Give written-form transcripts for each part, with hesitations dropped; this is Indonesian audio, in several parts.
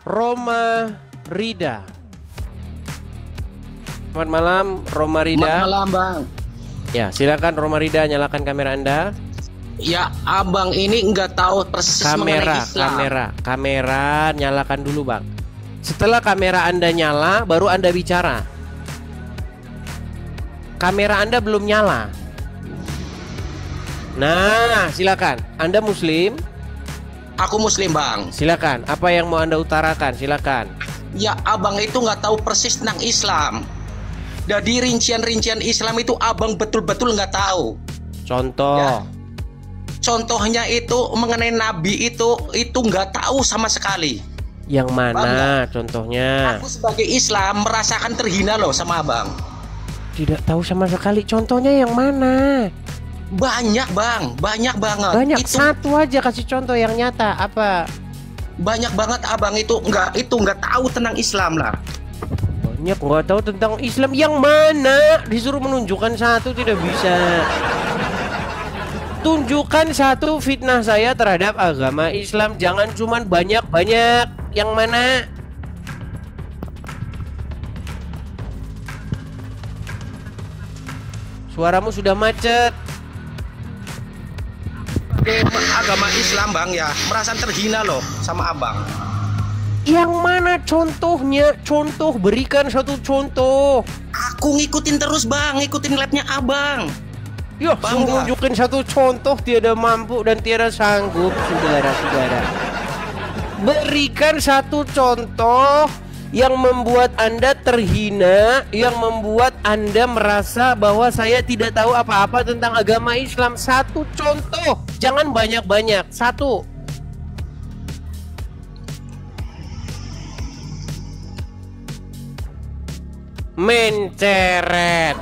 Roma Rida. Selamat malam, Roma Rida. Selamat malam, Bang. Ya, silakan Roma Rida, nyalakan kamera Anda. Ya, Abang ini nggak tahu persis mengenai Islam. Kamera, nyalakan dulu, Bang. Setelah kamera Anda nyala, baru Anda bicara. Kamera Anda belum nyala. Nah, silakan. Anda Muslim? Aku Muslim, Bang. Silakan. Apa yang mau Anda utarakan? Silakan. Ya, Abang itu nggak tahu persis tentang Islam. Jadi rincian-rincian Islam itu Abang betul-betul nggak tahu. Contoh. Ya. Contohnya itu mengenai Nabi itu nggak tahu sama sekali. Yang mana Bang, contohnya? Aku sebagai Islam merasakan terhina loh sama Abang. Tidak tahu sama sekali. Contohnya yang mana? Banyak, Bang. Banyak banget. Banyak. Itu Satu aja kasih contoh yang nyata. Apa? banyak banget Abang itu nggak tahu tentang Islam lah. Banyak nggak tahu tentang Islam. Yang mana? Disuruh menunjukkan satu tidak bisa. Tunjukkan satu fitnah saya terhadap agama Islam. Jangan cuman banyak-banyak. Yang mana? Suaramu sudah macet. Agama Islam, Bang, ya merasa terhina loh sama Abang. Yang mana contohnya? Contoh, berikan satu contoh. Aku ngikutin terus, Bang, ngikutin labnya Abang. Yuk, Bangga. tunjukin satu contoh. Tiada mampu dan tiada sanggup, saudara-saudara. Berikan satu contoh yang membuat Anda terhina, yang membuat Anda merasa bahwa saya tidak tahu apa-apa tentang agama Islam. Satu contoh, jangan banyak-banyak. Satu. Menceret.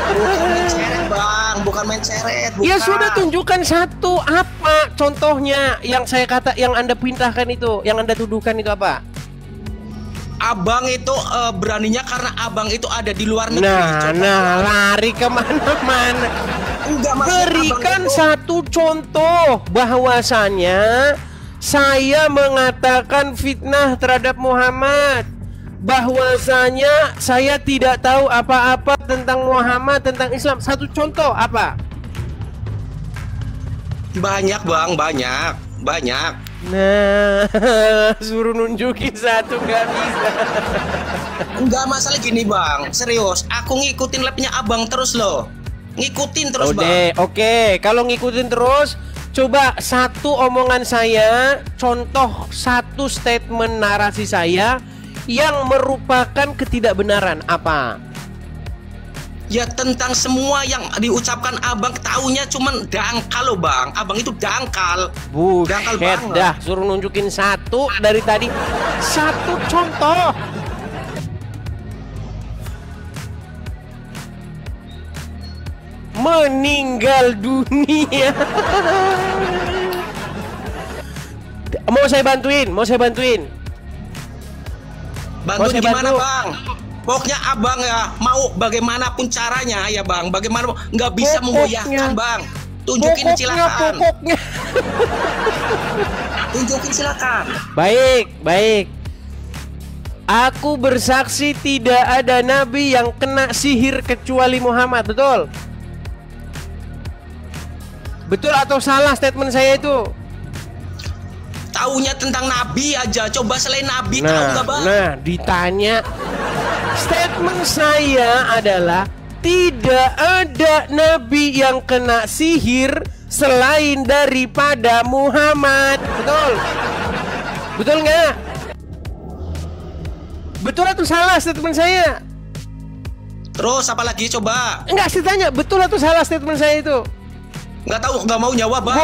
Menceret, Bang, bukan menceret, bukan. Ya sudah, tunjukkan satu. Apa contohnya yang saya kata, yang Anda perintahkan itu, yang Anda tuduhkan itu apa? Abang itu beraninya karena Abang itu ada di luar negeri. Nah, lari kemana-mana. Enggak, maksud Berikan Abang itu, satu contoh bahwasannya saya mengatakan fitnah terhadap Muhammad, bahwasanya saya tidak tahu apa-apa tentang Muhammad, tentang Islam. Satu contoh apa? banyak, Bang, banyak. Nah, suruh nunjukin satu nggak bisa. Enggak, masalah gini, Bang, serius. Aku ngikutin labnya Abang terus loh. Ngikutin terus, Bang. Oke. Kalau ngikutin terus, coba satu omongan saya, contoh satu statement narasi saya yang merupakan ketidakbenaran. Apa? Ya, tentang semua yang diucapkan Abang taunya cuman dangkal loh, Bang. Abang itu dangkal. Dangkal Buset banget. dah, suruh nunjukin satu dari tadi. Satu contoh. Meninggal dunia. Mau saya bantuin? Bantu saya gimana, bantu? Bang? Pokoknya Abang ya mau bagaimanapun caranya ya, Bang. Bagaimana nggak bisa memgoyahkan, Bang. Tunjukin silakan. Pokoknya. Tunjukin silakan. Baik. Aku bersaksi tidak ada nabi yang kena sihir kecuali Muhammad. Betul? Betul atau salah statement saya itu? Taunya tentang Nabi aja. Coba selain Nabi tahu nggak, Bang? Nah, ditanya. Statement saya adalah tidak ada nabi yang kena sihir selain daripada Muhammad. Betul? Betul nggak? Betul atau salah statement saya? Terus apa lagi coba? Enggak, saya tanya betul atau salah statement saya itu? Nggak tahu, nggak mau jawab, Bang.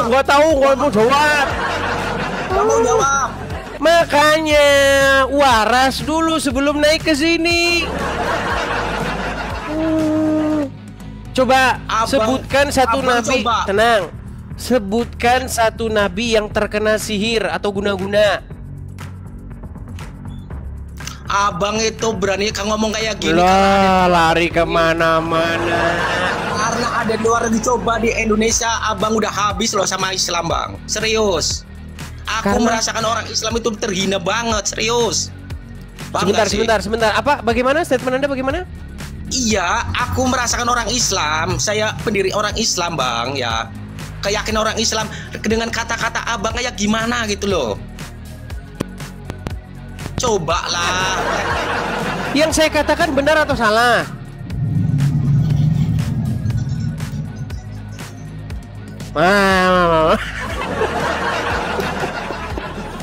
Gak tahu, gak mau jawab. Nggak mau jawab. Makanya waras dulu sebelum naik ke sini. Coba Abang- sebutkan satu Abang nabi. coba. Tenang. Sebutkan satu nabi yang terkena sihir atau guna-guna. Abang itu berani kan ngomong kayak gini Lah, lari kemana-mana. karena ada di luar dicoba di Indonesia. Abang udah habis loh sama Islam, Bang. Serius. Aku merasakan orang Islam itu terhina banget, serius. Sebentar. Apa? Bagaimana statement Anda bagaimana? Iya, aku merasakan orang Islam. Saya pendiri orang Islam, Bang, ya. Keyakinan orang Islam dengan kata-kata abang kayak gimana gitu loh. Coba lah. Yang saya katakan benar atau salah?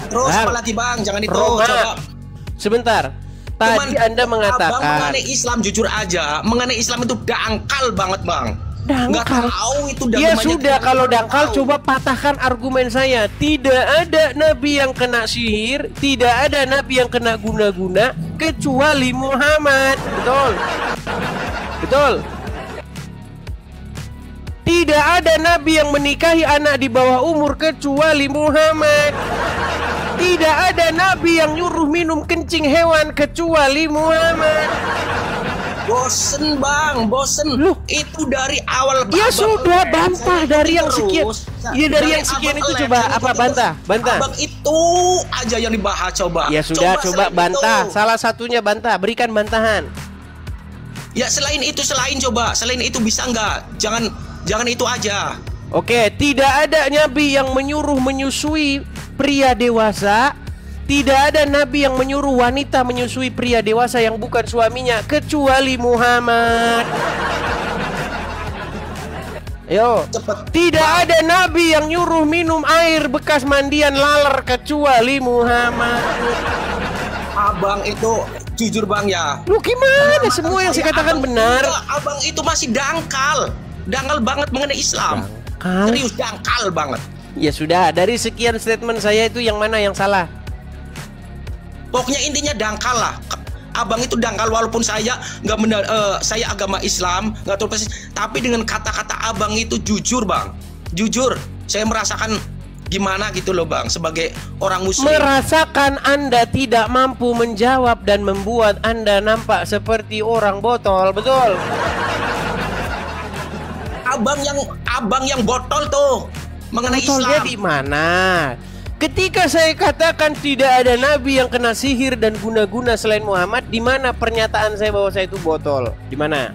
Terus apalagi Bang, jangan itu coba. Sebentar. Tadi Anda mengatakan abang mengenai Islam, jujur aja, mengenai Islam itu dangkal banget Bang. Nggak tahu itu ya sudah, kalau dangkal coba patahkan argumen saya. Tidak ada nabi yang kena sihir, tidak ada nabi yang kena guna-guna kecuali Muhammad. Betul. Tidak ada nabi yang menikahi anak di bawah umur kecuali Muhammad. Tidak ada nabi yang nyuruh minum kencing hewan kecuali Muhammad. Bosen Bang, bosen. Loh, itu dari awal. Ya sudah, bantah dari yang sekian. Iya, dari yang sekian itu coba apa bantah? Abang itu aja yang dibahas coba. Ya sudah, coba bantah. Salah satunya bantah, berikan bantahan. Ya selain itu bisa nggak? Jangan itu aja. Oke, tidak ada nabi yang menyuruh menyusui pria dewasa. Tidak ada nabi yang menyuruh wanita menyusui pria dewasa yang bukan suaminya kecuali Muhammad. Yo, tidak ada nabi yang nyuruh minum air bekas mandian laler kecuali Muhammad. Abang itu jujur Bang ya. Lu gimana? Semua yang saya katakan benar. Abang itu masih dangkal banget mengenai Islam. Serius dangkal banget. Ya sudah, dari sekian statement saya itu yang mana yang salah? Pokoknya intinya dangkal lah. Abang itu dangkal walaupun saya nggak benar, saya agama Islam nggak tahu persis. Tapi dengan kata-kata abang itu jujur Bang, jujur saya merasakan gimana gitu loh Bang sebagai orang Muslim. Merasakan Anda tidak mampu menjawab dan membuat Anda nampak seperti orang botol, betul? Abang yang botol tuh mengenai botolnya Islam. Di mana? Ketika saya katakan tidak ada nabi yang kena sihir dan guna-guna selain Muhammad, di mana pernyataan saya bahwa saya itu botol? Di mana?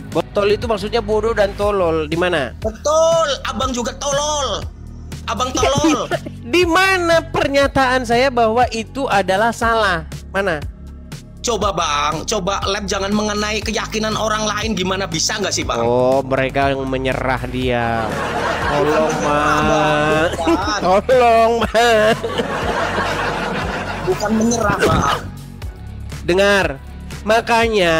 Botol itu maksudnya bodoh dan tolol. Di mana? Betul, abang juga tolol. Abang tolol. Di mana pernyataan saya bahwa itu adalah salah? Mana? Coba Bang, coba lab jangan mengenai keyakinan orang lain, gimana bisa nggak sih Bang? Oh, mereka yang menyerah dia. Tolong Bang. Tolong Bang. Bukan menyerah Bang. Dengar, makanya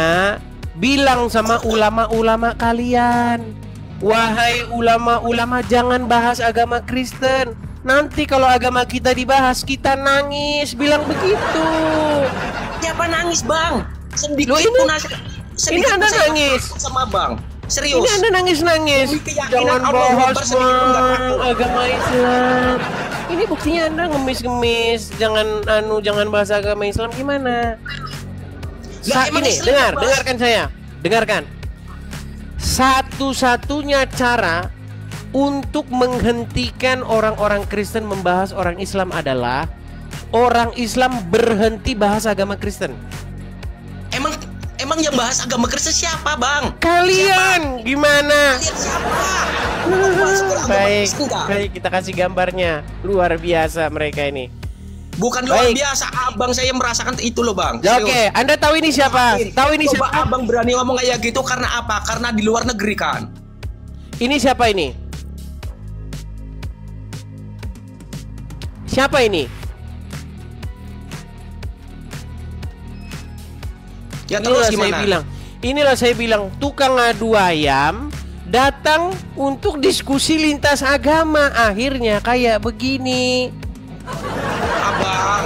bilang sama ulama-ulama kalian, wahai ulama-ulama, jangan bahas agama Kristen. Nanti kalau agama kita dibahas, kita nangis. Bilang begitu. Siapa nangis Bang? Sedikit ini Anda nangis sama Bang. Serius. Ini Anda nangis-nangis. Jangan bahas agama Islam. Ini buktinya Anda ngemis-ngemis. Jangan bahas agama Islam gimana? Saat ini dengarkan saya. Dengarkan. Satu-satunya cara untuk menghentikan orang-orang Kristen membahas orang Islam adalah orang Islam berhenti bahas agama Kristen. Emang yang bahas agama Kristen siapa Bang? Kalian siapa? Gimana? Kalian siapa? Baik, kita kasih gambarnya. Luar biasa mereka ini. Bukan luar biasa, abang saya merasakan itu loh Bang. Oke, Anda tahu ini siapa? Tahu ini siapa? Abang berani ngomong kayak gitu karena apa? Karena di luar negeri kan. Ini siapa ini? Siapa ini? Ya terus gimana? Inilah saya bilang, tukang adu ayam datang untuk diskusi lintas agama, akhirnya kayak begini. Abang.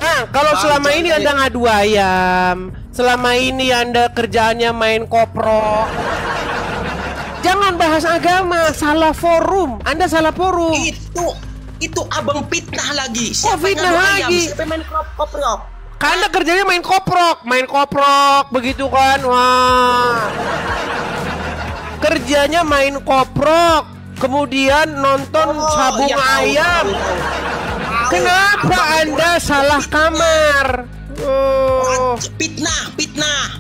Nah, kalau selama ini Anda ngadu ayam, selama ini Anda kerjaannya main koprok, jangan bahas agama, salah forum. Anda salah forum. Itu abang fitnah lagi. Siapa fitnah lagi? Siapa main koprok? Karena kerjanya main koprok begitu kan? Wah. Kerjanya main koprok. kemudian nonton sabung iya, tahu, ayam. tahu. Kenapa Abang Anda itu salah kamar? Oh. Fitnah.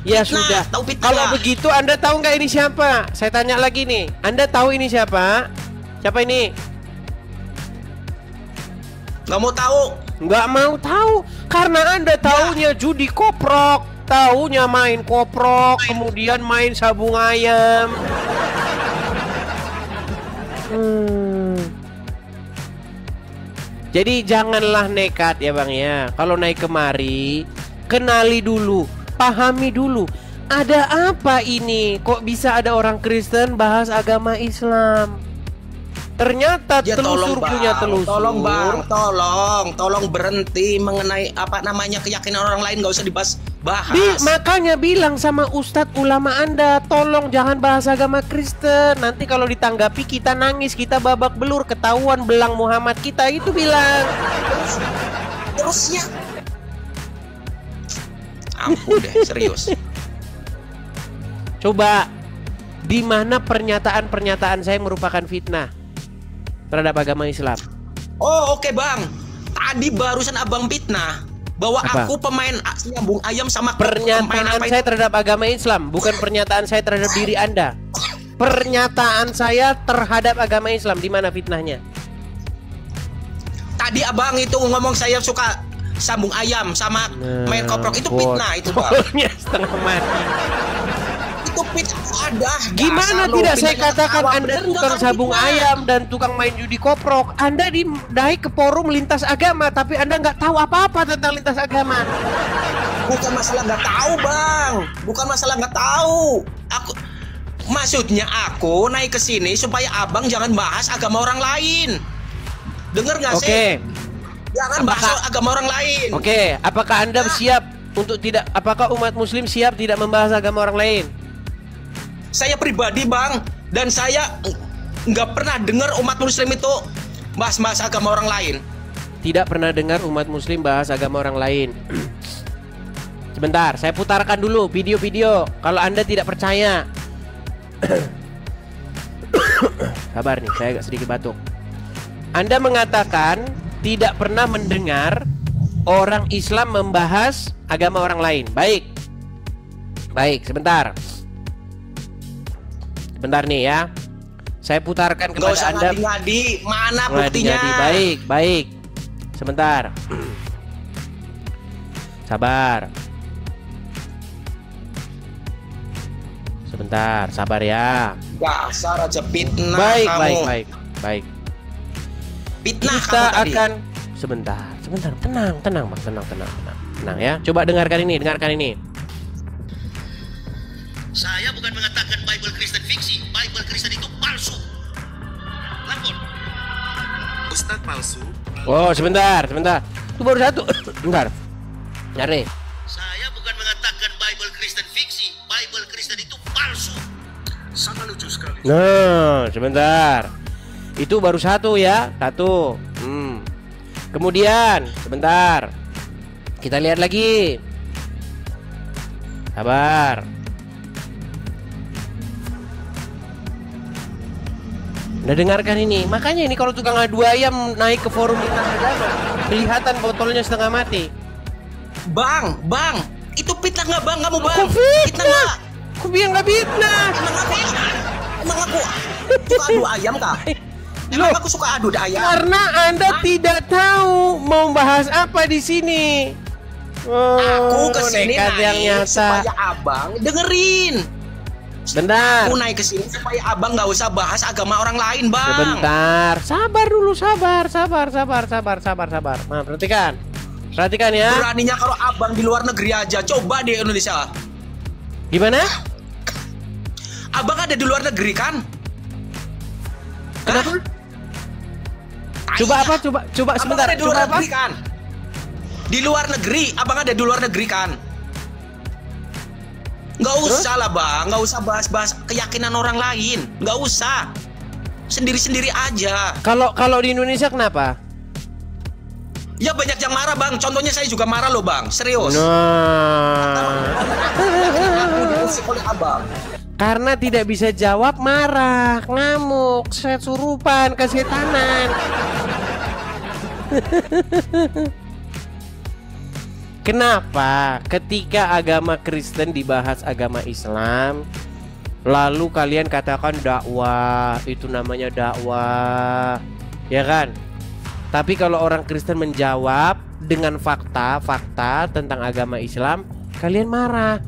Ya Fitnah. sudah. Tahu fitnah Kalau nggak? begitu Anda tahu nggak ini siapa? Saya tanya lagi nih. Anda tahu ini siapa? Siapa ini? Nggak mau tahu. Nggak mau tahu karena Anda taunya judi koprok, taunya main koprok, kemudian main sabung ayam. Jadi janganlah nekat ya Bang ya. Kalau naik kemari, kenali dulu, pahami dulu. Ada apa ini? Kok bisa ada orang Kristen bahas agama Islam? Ternyata Ya, telusur punya telusur. Tolong bang, tolong berhenti mengenai apa namanya keyakinan orang lain, nggak usah dibahas. Makanya bilang sama Ustadz ulama Anda, tolong jangan bahas agama Kristen. Nanti kalau ditanggapi kita nangis, kita babak belur, ketahuan belang Muhammad kita, itu bilang. Terusnya, ampun deh, serius. Coba, di mana pernyataan-pernyataan saya merupakan fitnah terhadap agama Islam? Oh oke bang, tadi barusan abang fitnah bahwa Apa? aku pemain nyambung ayam sama Pernyataan saya terhadap agama Islam, bukan pernyataan saya terhadap diri Anda. Pernyataan saya terhadap agama Islam, di mana fitnahnya? Tadi abang itu ngomong saya suka sambung ayam sama main koprok, itu fitnah itu bang. Botolnya setengah mati. Itu fitnah ada. Gimana tidak saya katakan Anda tukang sabung ayam dan tukang main judi koprok? Anda naik ke forum lintas agama, tapi Anda nggak tahu apa-apa tentang lintas agama. Bukan masalah nggak tahu bang, bukan masalah nggak tahu. Maksudnya aku naik ke sini supaya abang jangan bahas agama orang lain. Dengar nggak sih? Oke. Jangan bahas agama orang lain. Oke, apakah Anda siap untuk tidak? Apakah umat Muslim siap tidak membahas agama orang lain? Saya pribadi bang, dan saya nggak pernah dengar umat Muslim itu bahas-bahas agama orang lain. Tidak pernah dengar umat Muslim bahas agama orang lain. Sebentar, saya putarkan dulu video-video. Kalau Anda tidak percaya, sabar nih, saya agak sedikit batuk. Anda mengatakan tidak pernah mendengar orang Islam membahas agama orang lain. Baik, sebentar. Bentar nih ya. Saya putarkan kepada Anda. Ngadi-ngadi, mana buktinya? Baik. Sebentar. Sabar. Sebentar, sabar ya. Dasar aja fitnah Baik. Fitnah Kita kamu tadi. akan sebentar. Tenang, Bang. Tenang ya. Coba dengarkan ini. Saya bukan mengatakan Bible Kristen fiksi. Bible Kristen itu palsu. Lapor. Ustadz palsu. Oh, sebentar. Itu baru satu. Bentar. Nyari. Saya bukan mengatakan Bible Kristen fiksi. Bible Kristen itu palsu. Sangat lucu sekali. Nah, sebentar. Itu baru satu ya. Satu. Kemudian, sebentar. Kita lihat lagi. Sabar. Udah dengarkan ini. Makanya ini kalau tukang adu ayam naik ke forum lintas agama, kelihatan botolnya setengah mati. Bang, itu fitnah nggak bang? Kamu bang? Kok Fitnah nggak? Kok biar nggak fitnah? Emang aku suka adu ayam kah? Emang aku suka adu ayam? Karena Anda tidak tahu mau bahas apa di sini. Aku kesini nekat yang naik nyata. supaya abang dengerin. Bentar. Aku naik ke sini supaya abang nggak usah bahas agama orang lain, bang. Sebentar, sabar dulu, sabar. Nah, perhatikan ya. Beraninya kalau abang di luar negeri aja, coba di Indonesia. Gimana? Abang ada di luar negeri kan? Kenapa? Coba apa? Coba Abang sebentar. ada di luar Coba apa? negeri kan? Di luar negeri, abang ada di luar negeri kan? Nggak usah lah bang, nggak usah bahas-bahas keyakinan orang lain, nggak usah. Sendiri-sendiri aja. Kalau di Indonesia kenapa? Ya banyak yang marah bang, contohnya saya juga marah loh bang, serius. Nah, Aku diusik oleh abang. Karena tidak bisa jawab, marah, ngamuk, kesurupan, kesetanan. Kenapa ketika agama Kristen dibahas agama Islam, lalu kalian katakan dakwah, itu namanya dakwah, ya kan? Tapi kalau orang Kristen menjawab dengan fakta tentang agama Islam, kalian marah.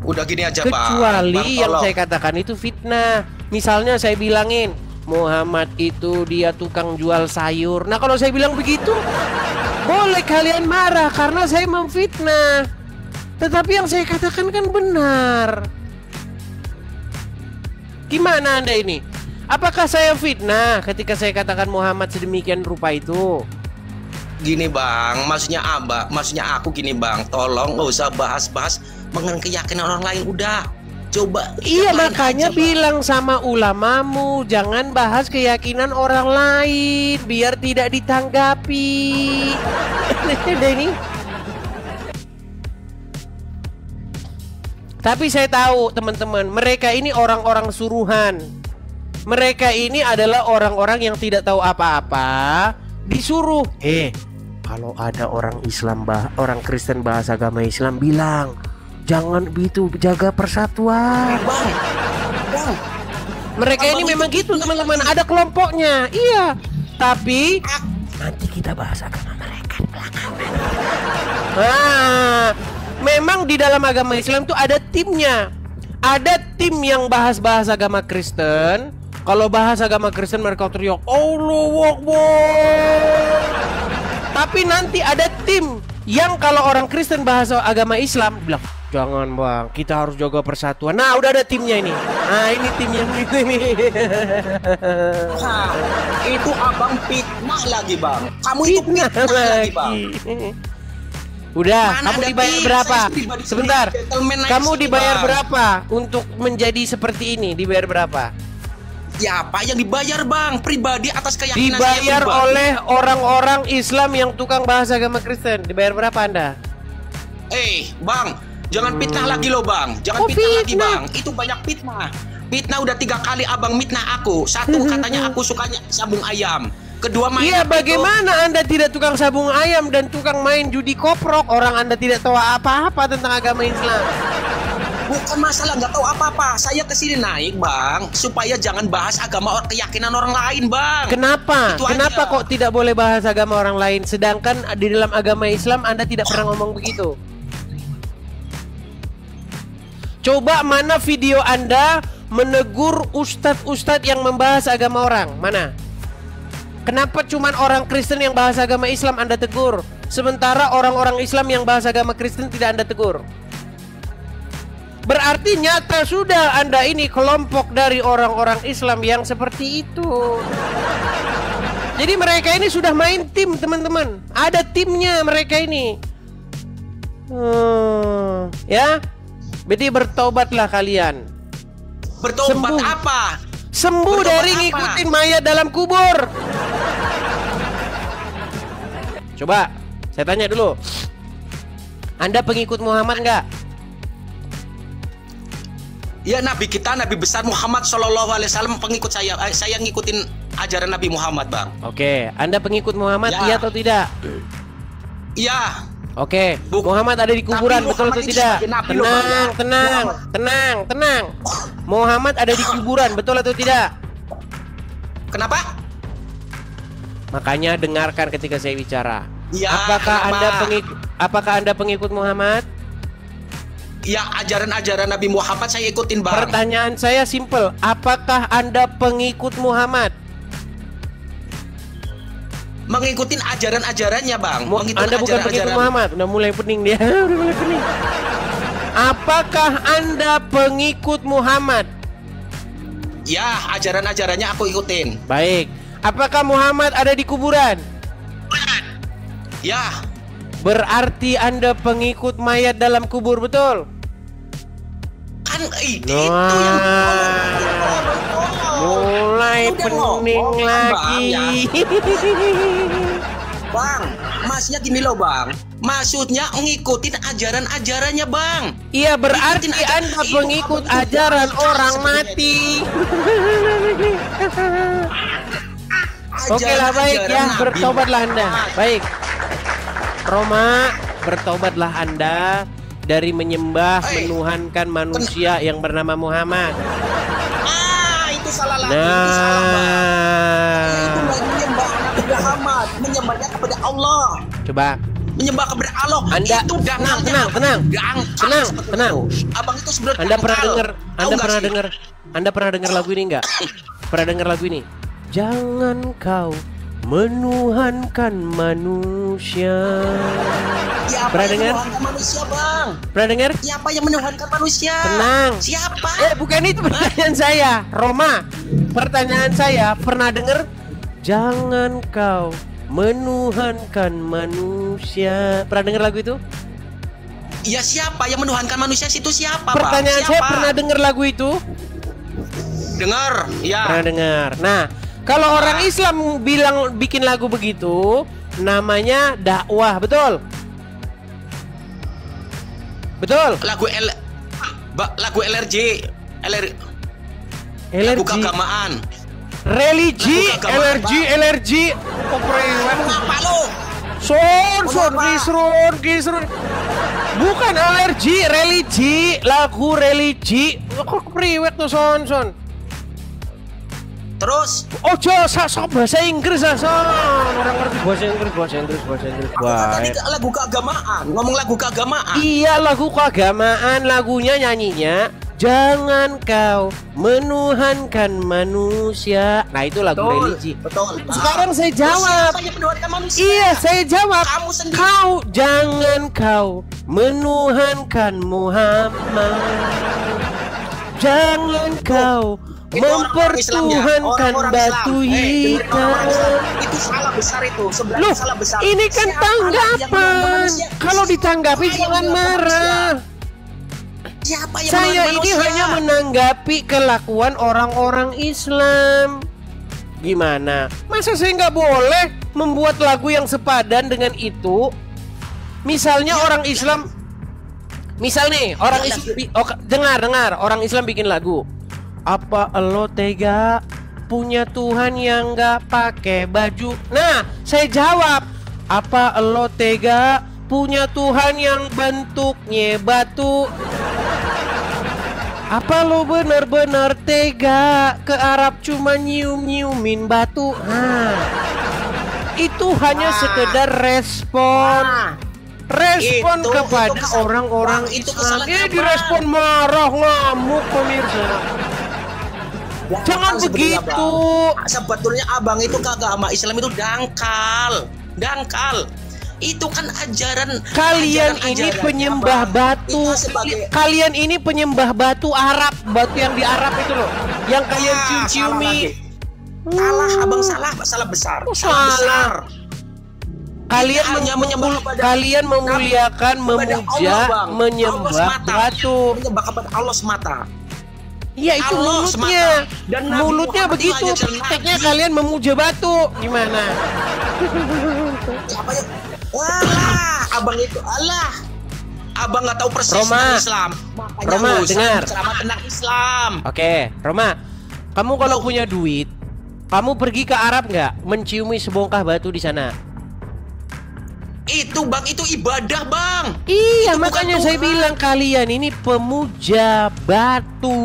Udah gini aja, Bang. Kecuali yang tolong. saya katakan itu fitnah. Misalnya saya bilangin Muhammad itu dia tukang jual sayur. Nah kalau saya bilang begitu, boleh kalian marah karena saya memfitnah. Tetapi yang saya katakan kan benar. Gimana Anda ini? Apakah saya fitnah ketika saya katakan Muhammad sedemikian rupa itu? Gini, Bang, maksudnya aku gini, Bang. Tolong nggak usah bahas-bahas mengenai keyakinan orang lain, udah. Coba. Iya, yang lain makanya aja, Bang. bilang sama ulamamu, jangan bahas keyakinan orang lain biar tidak ditanggapi. Ada ini. Tapi saya tahu teman-teman, mereka ini orang-orang suruhan. Mereka ini adalah orang-orang yang tidak tahu apa-apa, disuruh. Kalau ada orang Islam, orang Kristen bahas agama Islam, bilang jangan begitu, jaga persatuan. Bang. Mereka ini memang gitu teman-teman, ada kelompoknya. Iya, tapi nanti kita bahas agama mereka di belakang. Nah, memang di dalam agama Islam tuh ada timnya. Ada tim yang bahas-bahas agama Kristen. Kalau bahas agama Kristen mereka teriak Allahu Akbar. Tapi nanti ada tim yang kalau orang Kristen bahas agama Islam bilang jangan bang, kita harus jaga persatuan. Nah udah ada timnya ini. Nah ini tim yang gitu ini. Nah, itu abang fitnah lagi, Bang. Kamu itu fitnah lagi, Bang. Udah, Mana kamu ada dibayar tim? berapa? Saya pribadi Sebentar. sendiri, gentleman aja Kamu sih, dibayar Bang. berapa untuk menjadi seperti ini? Dibayar berapa? Siapa yang dibayar, Bang? Pribadi atas keyakinan saya Dibayar pribadi. oleh orang-orang Islam yang tukang bahas agama Kristen. Dibayar berapa Anda? Bang, jangan fitnah lagi loh, Bang. Jangan Oh, fitnah lagi, fitnah. Bang. Itu banyak fitnah. Fitnah udah 3 kali abang mitnah aku. Satu katanya aku sukanya sabung ayam. Kedua main Iya, apa itu? bagaimana Anda tidak tukang sabung ayam dan tukang main judi koprok? Orang Anda tidak tahu apa-apa tentang agama Islam. Bukan masalah nggak tahu apa-apa. Saya kesini naik, Bang, supaya jangan bahas agama keyakinan orang lain, Bang. Kenapa? Itu Kenapa aja. kok tidak boleh bahas agama orang lain? Sedangkan di dalam agama Islam Anda tidak pernah ngomong begitu. Coba mana video Anda menegur ustadz-ustadz yang membahas agama orang? Mana? Kenapa cuman orang Kristen yang bahas agama Islam Anda tegur, sementara orang-orang Islam yang bahas agama Kristen tidak Anda tegur? Berarti nyata sudah Anda ini kelompok dari orang-orang Islam yang seperti itu. Jadi mereka ini sudah main tim, teman-teman. Ada timnya mereka ini. Ya. Jadi bertobatlah kalian. Bertobat Sembuh. apa? Sembuh Bertobat dari apa? ngikutin mayat dalam kubur. Coba saya tanya dulu, Anda pengikut Muhammad nggak? Ya, Nabi kita, Nabi besar Muhammad SAW pengikut saya. Saya ngikutin ajaran Nabi Muhammad, Bang. Oke, Anda pengikut Muhammad, Ya. iya atau tidak? Iya. Oke, Buk- Muhammad ada di kuburan, Tapi betul atau Muhammad itu tidak? sebagai nabi loh, Bang. Tenang. Muhammad ada di kuburan, betul atau tidak? Kenapa? Makanya dengarkan ketika saya bicara. Ya, Apakah Anda pengikut Muhammad? Ya, ajaran-ajaran Nabi Muhammad saya ikutin, Bang. Pertanyaan saya simpel, apakah Anda pengikut Muhammad? Mengikutin ajaran-ajarannya, Bang. Mengikutin Anda bukan pengikut ajaran-ajaran. Muhammad. Udah mulai pening dia. Udah mulai pening. Apakah Anda pengikut Muhammad? Ya, ajaran-ajarannya aku ikutin. Baik. Apakah Muhammad ada di kuburan? Ya, Berarti Anda pengikut mayat dalam kubur, betul? kan itu yang Mulai Udah pening ngomong, lagi. Bang, maksudnya gini loh bang. Maksudnya ngikutin ajaran-ajarannya bang. Iya, berarti Ikutin ajaran- Anda itu pengikut abang itu ajaran dangkal orang sebenarnya mati. itu. Oke lah, baik ya, Ajaran Nabi bertobatlah Anda. Muhammad. Baik. Roma, bertobatlah Anda dari menyembah, menuhankan manusia yang bernama Muhammad. Itu salah lagi, itu salah bang. Itu Nah, lagi menyembah Nabi Muhammad, menyembahnya kepada Allah. coba Menyembah kepada Allah. Anda itu dangkalnya, tenang, Bang. tenang. Dangkal Tenang, seperti tenang. itu. Abang itu sebenarnya Anda pernah dangkal. dengar? Tahu Anda nggak pernah sih? dengar? Anda pernah dengar lagu ini enggak? Pernah dengar lagu ini? Jangan kau menuhankan manusia. Siapa Pernah yang dengar? menuhankan manusia bang? Pernah dengar? Siapa yang menuhankan manusia? Tenang. Siapa? Bukan itu pertanyaan saya, Roma. Pertanyaan saya, pernah dengar? Jangan kau menuhankan manusia. Pernah dengar lagu itu? Ya siapa yang menuhankan manusia itu siapa bang? Pertanyaan saya, Siapa? pernah dengar lagu itu? Dengar? Ya. Pernah dengar. Nah, kalau orang Islam bilang bikin lagu begitu, namanya dakwah, betul? Betul? Lagu LRG, lagu LRG, keagamaan. religi, Lagu keagamaan, LRG. Apa lo? Son, Kenapa? Gisrun. Bukan alergi, religi, lagu religi. Kok priwet tuh son. Terus? Ojo, sok bahasa Inggris son. Orang ngerti bahasa Inggris. Tadi lagu keagamaan, ngomong lagu keagamaan. Iya, lagu keagamaan, lagunya nyanyinya jangan kau menuhankan manusia. Nah, itu lagu religi. Betul. Sekarang saya Terus jawab. siapa yang menuhankan manusia? Iya, saya jawab. Kamu sendiri. Jangan kau menuhankan Muhammad. Jangan kau Itu orang-orang Islam ya, mempertuhankan orang-orang batu Islam. Dengerin hitam. orang-orang Islam. Itu salah besar itu. Sebenarnya Loh, salah besar. ini kan Siapa yang menuhankan tanggapan. manusia? Kalau ditanggapi Siapa yang jangan menuhankan marah. manusia? Siapa yang Saya menuhankan ini manusia? hanya menanggapi kelakuan orang-orang Islam. Gimana? Masa saya nggak boleh membuat lagu yang sepadan dengan itu? Misalnya Ya, orang Islam, misal nih orang Ya, Islam, dengar orang Islam bikin lagu. Apa lo tega punya Tuhan yang nggak pakai baju? Nah, saya jawab, apa lo tega punya Tuhan yang bentuknya batu? Apa lo bener-bener tega ke Arab cuma nyium-nyiumin batu? Nah, itu hanya sekedar respon. Respon Itu kepada kesalahan. orang-orang Bang, itu Islam. kesalahan Ini Abang. direspon marah, ngamuk pemirsa. Jangan Sebenarnya, begitu. Bang. Sebetulnya abang itu ke agama Islam itu dangkal. Itu kan ajaran. Kalian ini ajaran-ajaran, penyembah Bang. batu. Kita sebagai Kalian ini penyembah batu Arab, batu yang di Arab itu loh, yang kalian salah cium-ciumi. lagi. Salah, abang salah besar. Oh, Salah besar. Kalian Kita hanya menyembah kepada- kalian memuliakan, Kepada memuja, Allah, Bang. Allah menyembah semata. batu. Menyembah kepada Allah semata. Iya, itu Allah mulutnya. semata. Dan Nabi Mulutnya Muhammad begitu, itu hanya prakteknya nabi. kalian memuja batu. Gimana? Apa ya? Walah, abang itu Allah. Abang nggak tahu persis Roma. tentang Islam. Makanya Roma, nggak usah dengar. ceramah tentang Islam. Oke, Roma, kamu kalau punya duit, kamu pergi ke Arab nggak menciumi sebongkah batu di sana? Itu bang, itu ibadah bang. Iya, Itu bukan makanya saya Tuhan. bilang kalian ini pemuja batu.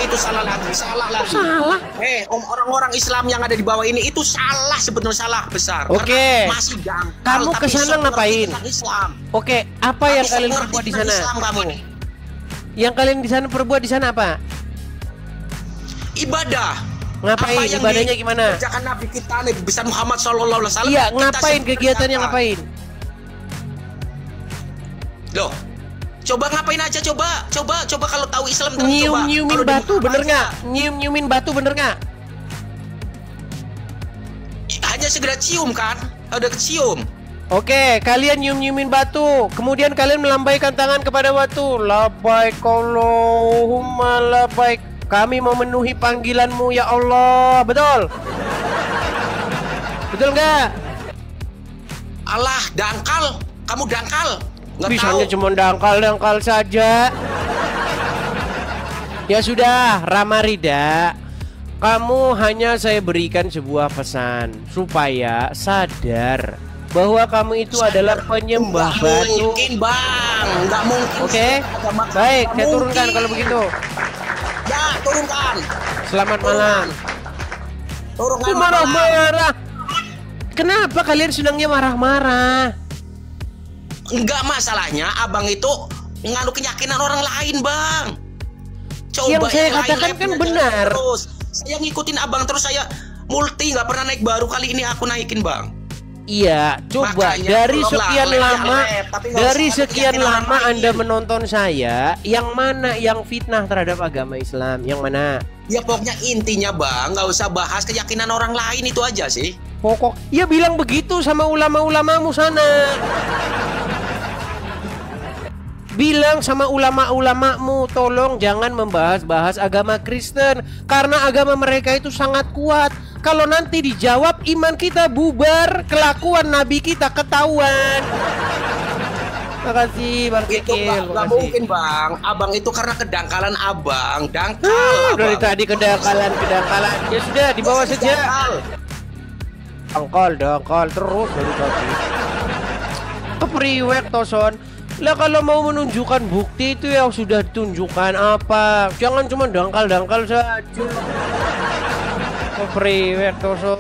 Itu salah lagi. Salah. Orang-orang Islam yang ada di bawah ini itu salah, sebetulnya salah besar. Oke. Karena masih dangkal. Kamu tapi kesana sok ngapain? ngerti tentang Islam. Oke, apa yang Tapi kalian sok perbuat ngerti di tentang sana? Islam kamu. Yang kalian di sana perbuat di sana apa? Ibadah. Ngapain? Apa yang Ibadahnya gimana? dikerjakan Nabi kita Nabi besar Muhammad SAW. Iya, kita ngapain seperti kegiatannya apa? ngapain? Loh, coba ngapain aja coba kalau tahu Islam terus coba. Nyium-nyiumin Kalau di batu Muhammad bener aja, nggak? Nyium-nyiumin batu bener nggak? Hanya segera cium kan? Udah kecium. Oke, kalian nyium-nyiumin batu. Kemudian kalian melambaikan tangan kepada batu. Labbaik Allahumma labbaik. Kami memenuhi panggilanmu ya Allah. Betul? Betul nggak? Alah, dangkal. Kamu dangkal. Nggak Bisanya tahu. cuma dangkal-dangkal saja. Ya sudah, Ramarida. Kamu hanya saya berikan sebuah pesan supaya sadar bahwa kamu itu adalah penyembah Nggak batu. mungkin, Bang. Nggak mungkin. Oke, Agama- baik, nggak saya turunkan mungkin. kalau begitu. Ya, turunkan. Selamat malam. Turunkan. Kok marah-marah? Kenapa kalian senangnya marah-marah? Enggak, masalahnya abang itu nganu keyakinan orang lain, Bang. Yang saya yang lain katakan levelnya kan jalan benar. Terus saya ngikutin abang terus, saya multi nggak pernah naik, baru kali ini aku naikin, Bang. Iya, coba Makanya, dari tolonglah, sekian lep, lama, tapi nggak dari usah sekian keyakinan lama orang Anda lain. menonton saya, yang mana yang fitnah terhadap agama Islam? Yang mana? Ya pokoknya intinya, Bang, nggak usah bahas keyakinan orang lain, itu aja sih. Pokok, ya bilang begitu sama ulama-ulamamu sana. Bilang sama ulama-ulamamu, tolong jangan membahas-bahas agama Kristen karena agama mereka itu sangat kuat. Kalau nanti dijawab iman kita bubar, kelakuan nabi kita ketahuan. Makasih Bang Itu Kikil, nggak makasih. mungkin, Bang. Abang itu karena kedangkalan abang, dangkal. Dari Abang. tadi kedangkalan. Ya sudah, dibawa saja. Dangkal. Dangkal terus dari tadi. Kepriwek toson. Lah kalau mau menunjukkan bukti itu yang sudah ditunjukkan apa? Jangan cuma dangkal saja. Kepriwek toson.